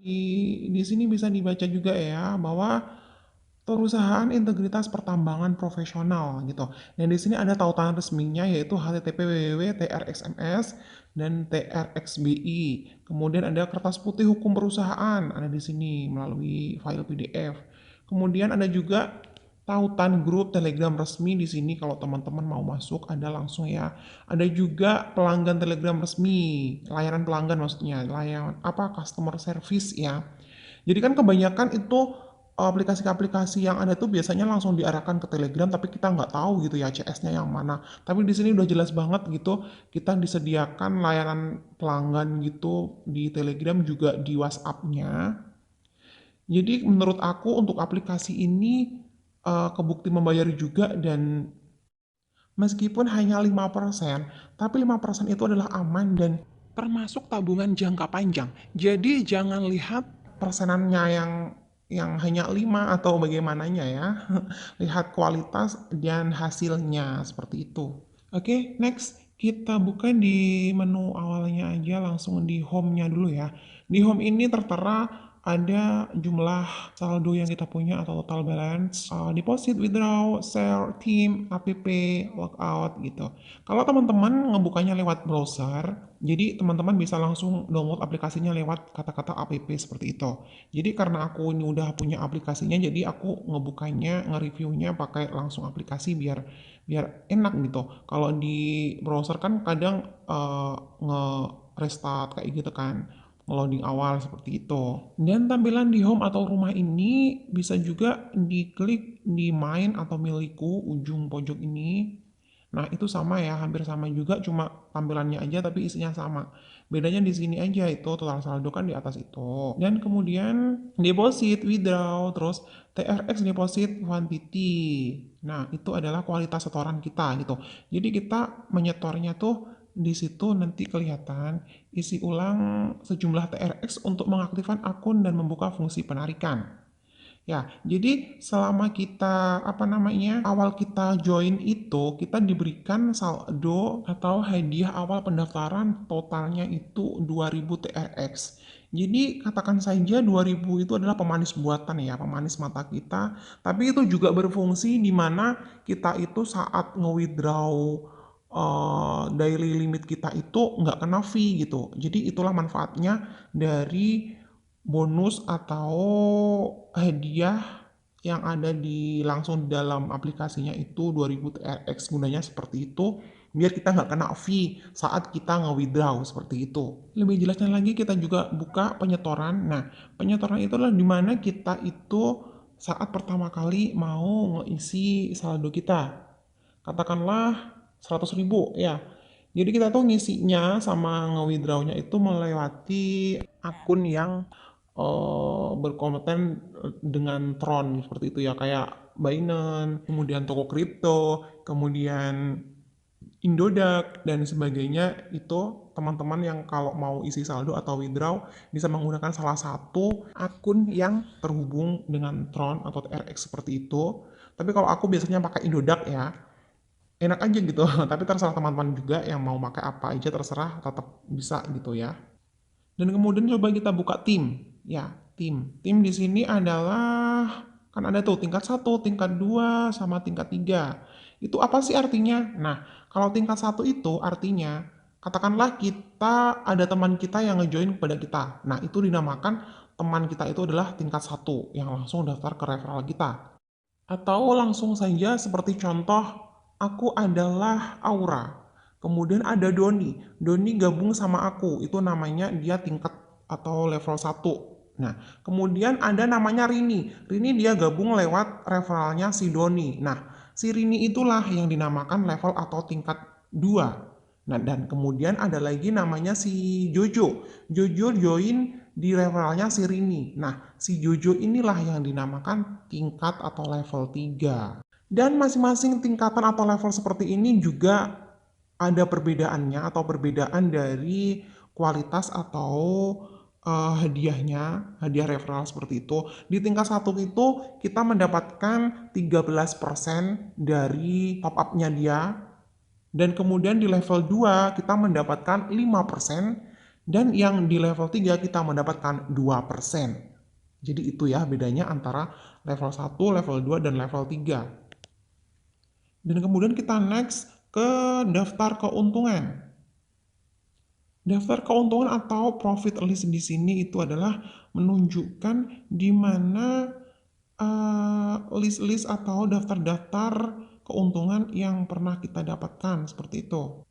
Di sini bisa dibaca juga ya bahwa perusahaan integritas pertambangan profesional gitu. Dan di sini ada tautan resminya yaitu http trxms dan trxbi. Kemudian ada kertas putih hukum perusahaan ada di sini melalui file PDF. Kemudian ada juga tautan grup Telegram resmi di sini kalau teman-teman mau masuk ada langsung ya. Ada juga pelanggan Telegram resmi, layanan pelanggan maksudnya, layanan apa customer service ya. Jadi kan kebanyakan itu aplikasi-aplikasi yang ada tuh biasanya langsung diarahkan ke Telegram tapi kita nggak tahu gitu ya CS-nya yang mana. Tapi di sini udah jelas banget gitu kita disediakan layanan pelanggan gitu di Telegram juga di WhatsApp-nya. Jadi menurut aku untuk aplikasi ini kebukti membayar juga dan meskipun hanya 5%, tapi 5% itu adalah aman dan termasuk tabungan jangka panjang. Jadi jangan lihat persenannya yang hanya 5 atau bagaimananya ya. Lihat kualitas dan hasilnya seperti itu. Oke, next kita buka di menu awalnya aja langsung di home-nya dulu ya. Di home ini tertera ada jumlah saldo yang kita punya atau total balance, deposit, withdraw, share, team, app, logout gitu. Kalau teman-teman ngebukanya lewat browser, jadi teman-teman bisa langsung download aplikasinya lewat kata-kata app seperti itu. Jadi karena aku ini udah punya aplikasinya, jadi aku ngebukanya, nge-reviewnya pakai langsung aplikasi biar biar enak gitu. Kalau di browser kan kadang nge-restart kayak gitu kan loading awal seperti itu. Dan tampilan di home atau rumah ini bisa juga diklik di main atau milikku ujung pojok ini. Nah, itu sama ya, hampir sama juga, cuma tampilannya aja tapi isinya sama. Bedanya di sini aja itu total saldo kan di atas itu. Dan kemudian deposit, withdraw, terus TRX deposit quantity. Nah, itu adalah kualitas setoran kita gitu. Jadi kita menyetornya tuh di situ nanti kelihatan isi ulang sejumlah TRX untuk mengaktifkan akun dan membuka fungsi penarikan. Ya, jadi selama kita awal kita join itu kita diberikan saldo atau hadiah awal pendaftaran totalnya itu 2000 TRX. Jadi katakan saja 2000 itu adalah pemanis buatan ya, pemanis mata kita, tapi itu juga berfungsi di mana kita itu saat nge-withdraw daily limit kita itu nggak kena fee gitu. Jadi itulah manfaatnya dari bonus atau hadiah yang ada di langsung di dalam aplikasinya itu 2000 TRX gunanya seperti itu biar kita nggak kena fee saat kita nge-withdraw seperti itu. Lebih jelasnya lagi kita juga buka penyetoran. Nah, penyetoran itu adalah dimana kita itu saat pertama kali mau ngisi saldo kita. Katakanlah 100.000 ya. Jadi kita tuh ngisinya sama nge-withdrawnya itu melewati akun yang berkompeten dengan Tron seperti itu ya kayak Binance, kemudian toko kripto, kemudian Indodax dan sebagainya itu teman-teman yang kalau mau isi saldo atau withdraw bisa menggunakan salah satu akun yang terhubung dengan Tron atau TRX seperti itu. Tapi kalau aku biasanya pakai Indodax ya, enak aja gitu. Tapi terserah teman-teman juga yang mau pakai apa aja terserah tetap bisa gitu ya. Dan kemudian coba kita buka tim. Ya, tim. Tim di sini adalah kan ada tuh tingkat 1, tingkat 2 sama tingkat 3. Itu apa sih artinya? Nah, kalau tingkat 1 itu artinya katakanlah kita ada teman kita yang ngejoin kepada kita. Nah, itu dinamakan teman kita itu adalah tingkat 1 yang langsung daftar ke referral kita. Atau langsung saja seperti contoh, aku adalah Aura. Kemudian ada Doni. Doni gabung sama aku. Itu namanya dia tingkat atau level 1. Nah, kemudian ada namanya Rini. Rini dia gabung lewat referralnya si Doni. Nah, si Rini itulah yang dinamakan level atau tingkat 2. Nah, dan kemudian ada lagi namanya si Jojo. Jojo join di referralnya si Rini. Nah, si Jojo inilah yang dinamakan tingkat atau level 3. Dan masing-masing tingkatan atau level seperti ini juga ada perbedaannya atau perbedaan dari kualitas atau hadiahnya, hadiah referral seperti itu. Di tingkat 1 itu kita mendapatkan 13% dari top up-nya dia dan kemudian di level 2 kita mendapatkan 5% Dan yang di level 3 kita mendapatkan 2%. Jadi itu ya bedanya antara level 1, level 2, dan level 3. Dan kemudian kita next ke daftar keuntungan. Daftar keuntungan atau profit list di sini itu adalah menunjukkan di mana list-list atau daftar-daftar keuntungan yang pernah kita dapatkan seperti itu.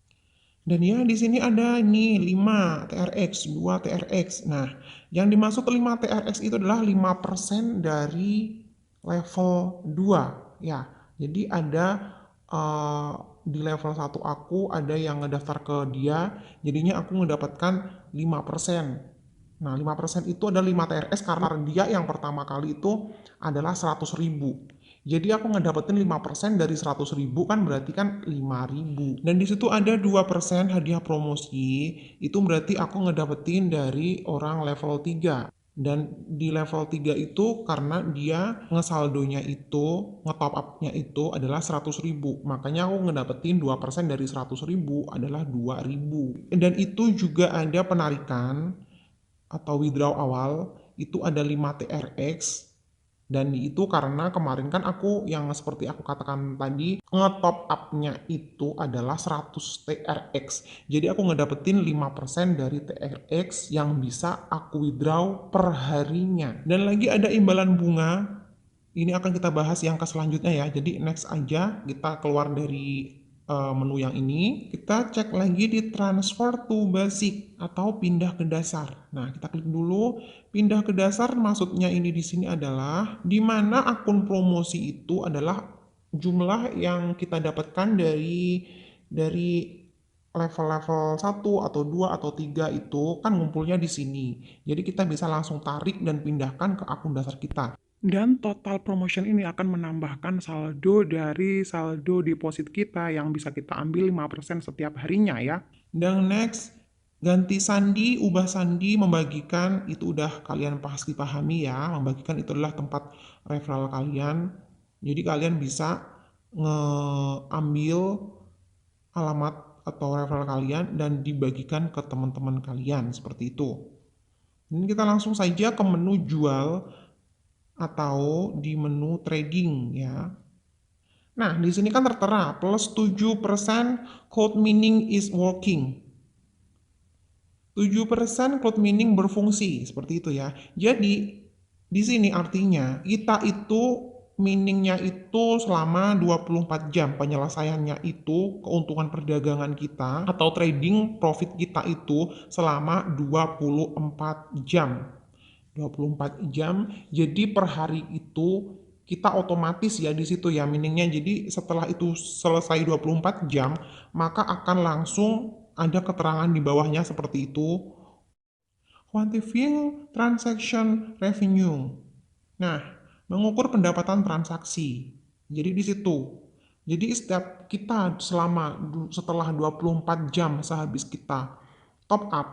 Dan ya di sini ada nih 5 TRX, 2 TRX. Nah, yang dimaksud 5 TRX itu adalah 5% dari level 2 ya. Jadi ada eh, di level 1 aku ada yang ngedaftar ke dia, jadinya aku mendapatkan 5%. Nah, 5% itu adalah 5 TRX karena dia yang pertama kali itu adalah 100.000. Jadi aku ngedapetin 5% dari 100.000 kan berarti kan 5.000. Dan di situ ada 2% hadiah promosi, itu berarti aku ngedapetin dari orang level 3. Dan di level 3 itu karena dia ngesaldonya itu, ngetop up-nya itu adalah 100.000. Makanya aku ngedapetin 2% dari 100.000 adalah 2.000. Dan itu juga ada penarikan atau withdraw awal, itu ada 5 TRX. Dan itu karena kemarin kan aku yang seperti aku katakan tadi, ngetop up-nya itu adalah 100 TRX. Jadi aku ngedapetin 5% dari TRX yang bisa aku withdraw per harinya. Dan lagi ada imbalan bunga. Ini akan kita bahas yang ke selanjutnya ya. Jadi next aja, kita keluar dari menu yang ini, kita cek lagi di transfer to basic atau pindah ke dasar. Nah, kita klik dulu pindah ke dasar. Maksudnya ini di sini adalah di mana akun promosi itu adalah jumlah yang kita dapatkan dari level-level 1 atau 2 atau 3 itu kan ngumpulnya di sini. Jadi kita bisa langsung tarik dan pindahkan ke akun dasar kita. Dan total promotion ini akan menambahkan saldo dari saldo deposit kita yang bisa kita ambil 5% setiap harinya ya. Dan next, ganti sandi, ubah sandi, membagikan, itu udah kalian pasti pahami ya. Membagikan itu adalah tempat referral kalian. Jadi kalian bisa ngeambil alamat atau referral kalian dan dibagikan ke teman-teman kalian seperti itu. Ini kita langsung saja ke menu jual atau di menu trading ya. Nah, di sini kan tertera plus 7% code mining is working. 7% cloud mining berfungsi seperti itu ya. Jadi di sini artinya kita itu miningnya itu selama 24 jam, penyelesaiannya itu keuntungan perdagangan kita atau trading profit kita itu selama 24 jam. 24 jam. Jadi per hari itu kita otomatis ya di situ ya miningnya. Jadi setelah itu selesai 24 jam, maka akan langsung ada keterangan di bawahnya seperti itu. Quantifying transaction revenue. Nah, mengukur pendapatan transaksi. Jadi di situ. Jadi setiap kita setelah 24 jam sehabis kita top up,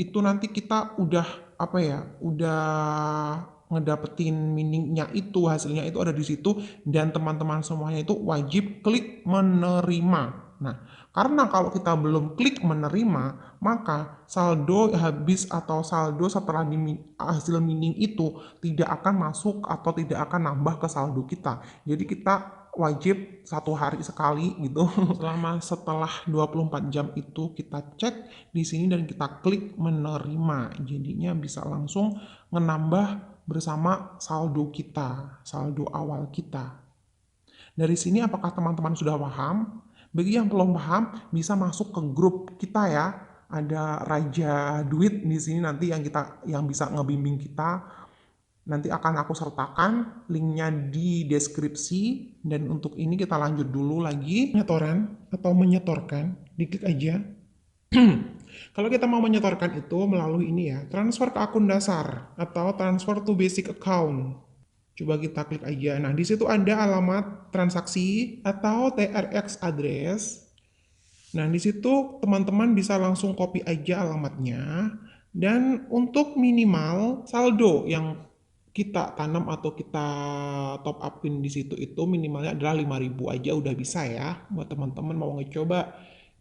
itu nanti kita udah apa ya? Udah ngedapetin miningnya itu, hasilnya itu ada di situ dan teman-teman semuanya itu wajib klik menerima. Nah, karena kalau kita belum klik menerima, maka saldo habis atau saldo setelah hasil mining itu tidak akan masuk atau tidak akan nambah ke saldo kita. Jadi kita wajib 1 hari sekali gitu. Setelah 24 jam itu kita cek di sini dan kita klik menerima. Jadinya bisa langsung menambah bersama saldo kita, saldo awal kita. Dari sini apakah teman-teman sudah paham? Bagi yang belum paham bisa masuk ke grup kita ya. Ada Raja Duit di sini nanti yang bisa ngebimbing kita. Nanti akan aku sertakan linknya di deskripsi. Dan untuk ini kita lanjut dulu lagi penyetoran atau menyetorkan. Diklik aja. Kalau kita mau menyetorkan itu melalui ini ya, transfer ke akun dasar atau transfer to basic account. Coba kita klik aja. Nah, di situ ada alamat transaksi atau TRX address. Nah, di situ teman-teman bisa langsung copy aja alamatnya. Dan untuk minimal saldo yang kita tanam atau kita top upin di situ itu minimalnya adalah 5.000 aja udah bisa ya. Buat teman-teman mau ngecoba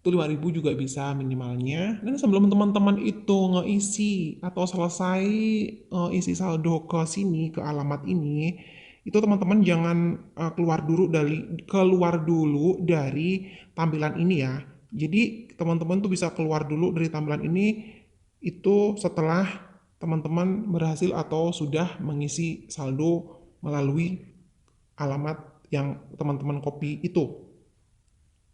Itu 5.000 juga bisa minimalnya. Dan sebelum teman-teman itu ngeisi atau selesai isi saldo ke sini, ke alamat ini, itu teman-teman jangan keluar dulu dari tampilan ini ya. Jadi teman-teman tuh bisa keluar dulu dari tampilan ini itu setelah teman-teman berhasil atau sudah mengisi saldo melalui alamat yang teman-teman copy itu.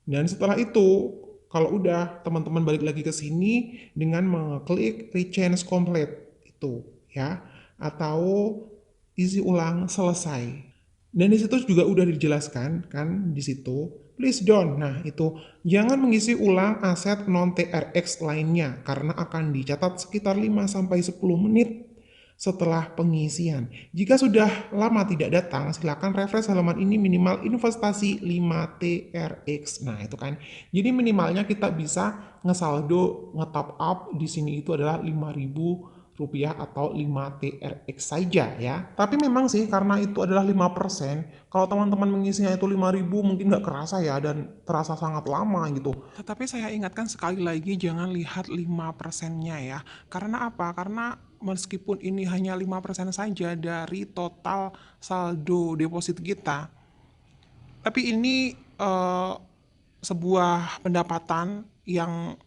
Dan setelah itu, kalau udah teman-teman balik lagi ke sini dengan mengklik rechange complete itu ya, atau isi ulang selesai. Dan di situ juga udah dijelaskan kan di situ, please don't. Nah, itu jangan mengisi ulang aset non TRX lainnya karena akan dicatat sekitar 5 sampai 10 menit setelah pengisian. Jika sudah lama tidak datang, silakan refresh halaman ini minimal investasi 5 TRX. Nah, itu kan. Jadi minimalnya kita bisa ngesaldo, ngetop up di sini itu adalah 5.000 rupiah atau 5 TRX saja ya. Tapi memang sih karena itu adalah 5%, kalau teman-teman mengisinya itu 5.000 mungkin nggak kerasa ya dan terasa sangat lama gitu. Tetapi saya ingatkan sekali lagi jangan lihat 5%-nya ya. Karena apa? Karena meskipun ini hanya 5% saja dari total saldo deposit kita, tapi ini sebuah pendapatan yang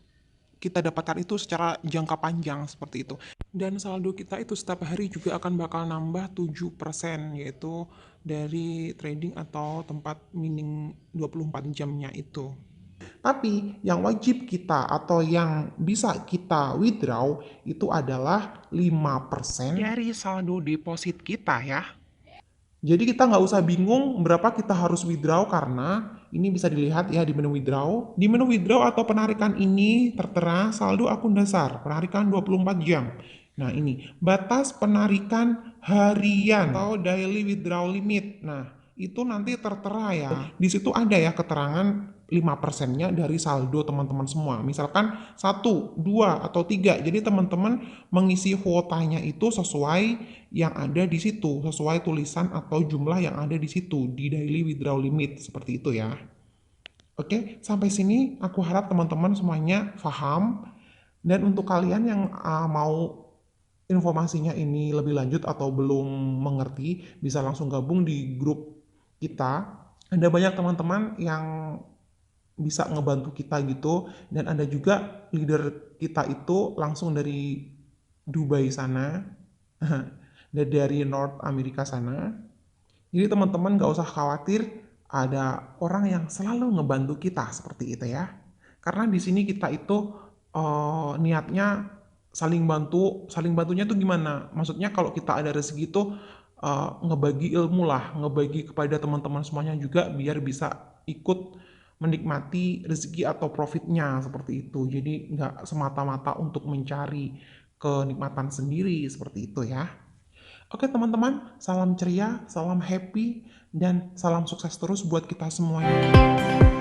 kita dapatkan itu secara jangka panjang seperti itu. Dan saldo kita itu setiap hari juga akan bakal nambah 7%, yaitu dari trading atau tempat mining 24 jamnya itu. Tapi yang wajib kita atau yang bisa kita withdraw itu adalah 5% dari saldo deposit kita ya. Jadi kita nggak usah bingung berapa kita harus withdraw karena ini bisa dilihat ya di menu withdraw. Di menu withdraw atau penarikan ini tertera saldo akun dasar, penarikan 24 jam. Nah ini, batas penarikan harian atau daily withdrawal limit. Nah itu nanti tertera ya. Di situ ada ya keterangan 5%-nya dari saldo teman-teman semua. Misalkan 1, 2, atau 3. Jadi teman-teman mengisi kuotanya itu sesuai yang ada di situ, sesuai tulisan atau jumlah yang ada di situ, di daily withdrawal limit, seperti itu ya. Oke, sampai sini aku harap teman-teman semuanya paham. Dan untuk kalian yang mau informasinya ini lebih lanjut atau belum mengerti, bisa langsung gabung di grup kita. Ada banyak teman-teman yang bisa ngebantu kita gitu, dan ada juga leader kita itu langsung dari Dubai sana, dari North Amerika sana. Jadi teman-teman gak usah khawatir, ada orang yang selalu ngebantu kita seperti itu ya. Karena di sini kita itu niatnya saling bantu, saling bantunya tuh gimana? Maksudnya kalau kita ada rezeki tuh ngebagi ilmu lah, ngebagi kepada teman-teman semuanya juga biar bisa ikut menikmati rezeki atau profitnya seperti itu. Jadi nggak semata-mata untuk mencari kenikmatan sendiri seperti itu ya. Oke teman-teman, salam ceria, salam happy, dan salam sukses terus buat kita semuanya.